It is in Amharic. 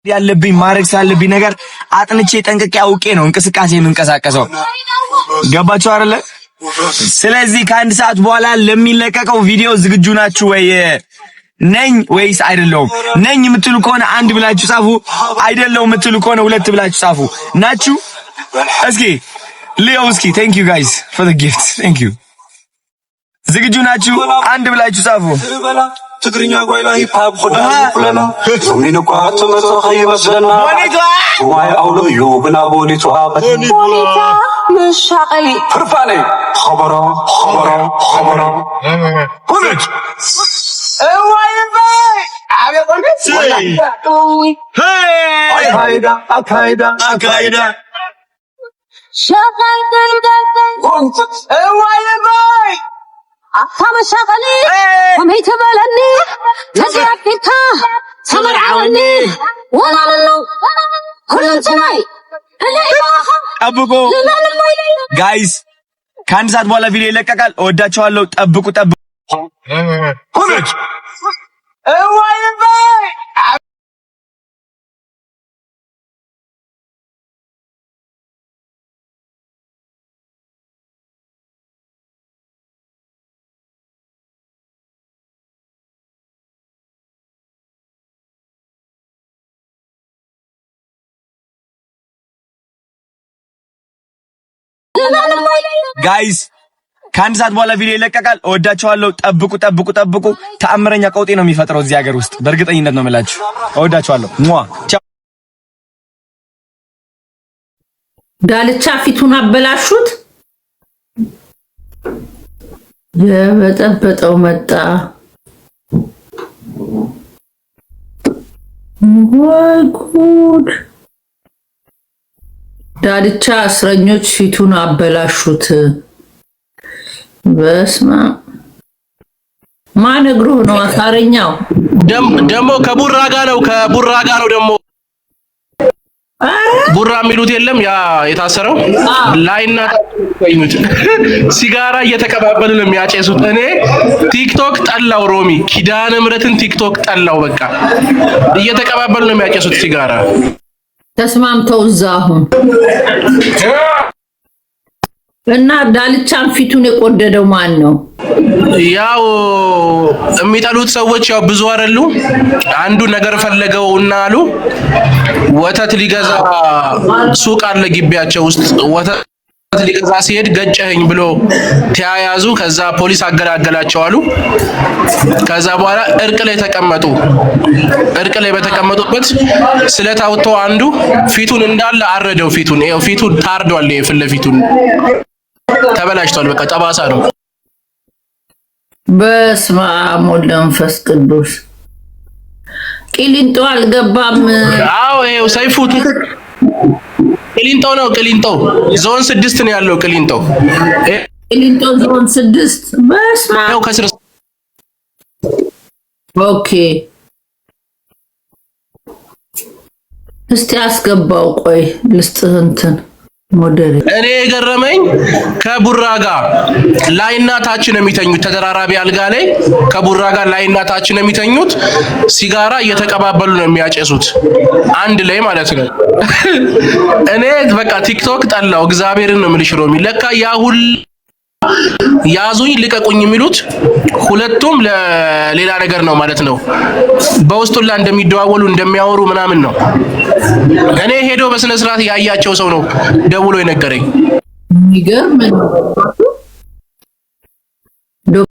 ያለብኝ ማድረግ ስላለብኝ ነገር አጥንቼ ጠንቅቄ አውቄ ነው እንቅስቃሴ የምንቀሳቀሰው። ገባችሁ አይደለ? ስለዚህ ከአንድ ሰዓት በኋላ ለሚለቀቀው ቪዲዮ ዝግጁ ናችሁ ወይ? ነኝ ወይስ አይደለሁም? ነኝ የምትሉ ከሆነ አንድ ብላችሁ ጻፉ። አይደለሁም የምትሉ ከሆነ ሁለት ብላችሁ ጻፉ። ናችሁ? እስኪ ሊዮ እስኪ thank you guys for the gift. thank you. ዝግጁ ናችሁ? አንድ ብላችሁ ጻፉ። ትግርኛ ጎይላ ሂፕሆፕ ሆዳይ ኩለና ሶሚን ቋት መጽሐ ይመስለና ዋይ አውሎዩ ብላ ቦሊቱ አበት ቦሊታ መሻቀሊ ፍርፋኔ ኸበራ ሁለት ዋይ ባይ አቤቆንስ ሄይ አካይዳ ሻቀል ዋይ ባይ አካመሻቀሊ ወመይተ በለኒ ተዛክታ ተመርዓወኒ ወላሉ ሁሉም ሰማይ ጠብቁ ጋይስ፣ ከአንድ ሰዓት በኋላ ቪዲዮ ይለቀቃል። እወዳችኋለሁ። ጠብቁ ሁሉም ጋይስ ከአንድ ሰዓት በኋላ ቪዲዮ ይለቀቃል። እወዳችኋለሁ። ጠብቁ። ተአምረኛ ቀውጤ ነው የሚፈጥረው እዚህ ሀገር ውስጥ በእርግጠኝነት ነው የምላችሁ። እወዳችኋለሁ። ዳልቻ ፊቱን አበላሹት። የበጠበጠው መጣ። ወይ ጉድ! ዳልቻ እስረኞች ፊቱን አበላሹት። በስማ ማን እግሩ ነው? አሳረኛው ደሞ ከቡራ ጋር ነው ደሞ ቡራ የሚሉት የለም ያ የታሰረው ላይና ታዩት ሲጋራ እየተቀባበሉ ነው የሚያጨሱት። እኔ ቲክቶክ ጠላው፣ ሮሚ ኪዳነ ምሕረትን ቲክቶክ ጠላው። በቃ እየተቀባበሉ ነው የሚያጨሱት ሲጋራ። ተስማምተው አሁን እና ዳልቻን ፊቱን የቆደደው ማን ነው? ያው የሚጠሉት ሰዎች ያው ብዙ አይደሉ። አንዱ ነገር ፈለገውና አሉ ወተት ሊገዛ ሱቅ አለ ግቢያቸው ውስጥ ወተት ሊገዛ ሲሄድ ገጨኸኝ ብሎ ተያያዙ። ከዛ ፖሊስ አገላገላቸው አሉ። ከዛ በኋላ እርቅ ላይ ተቀመጡ። እርቅ ላይ በተቀመጡበት ስለታውተው አንዱ ፊቱን እንዳለ አረደው። ፊቱን ታርዷል። የፊት ለፊቱን ተበላሽቷል። በቃ ጠባሳ ነው። በስመ አብ ወወልድ ወመንፈስ ቅዱስ። ቂሊንጦ አልገባም። አዎ ይኸው ሰይፉ ቂሊንጦ ነው። ቂሊንጦ ዞን 6 ነው ያለው። ቂሊንጦ ዞን 6 በስመ አብ ከስር ኦኬ። እስቲ አስገባው። ቆይ ልስጥህ እንትን ሞዴል። እኔ የገረመኝ ከቡራ ጋር ላይና ታች ነው የሚተኙት። ተደራራቢ አልጋ ላይ ከቡራ ጋር ላይና ታች ነው የሚተኙት። ሲጋራ እየተቀባበሉ ነው የሚያጨሱት አንድ ላይ ማለት ነው። እኔ በቃ ቲክቶክ ጠላው። እግዚአብሔርን ነው የምልሽ ሮሚ። ለካ ያሁል ያዙኝ ልቀቁኝ የሚሉት ሁለቱም ለሌላ ነገር ነው ማለት ነው። በውስጡላ እንደሚደዋወሉ እንደሚያወሩ ምናምን ነው። እኔ ሄዶ በስነ ስርዓት ያያቸው ሰው ነው ደውሎ የነገረኝ። ይገርም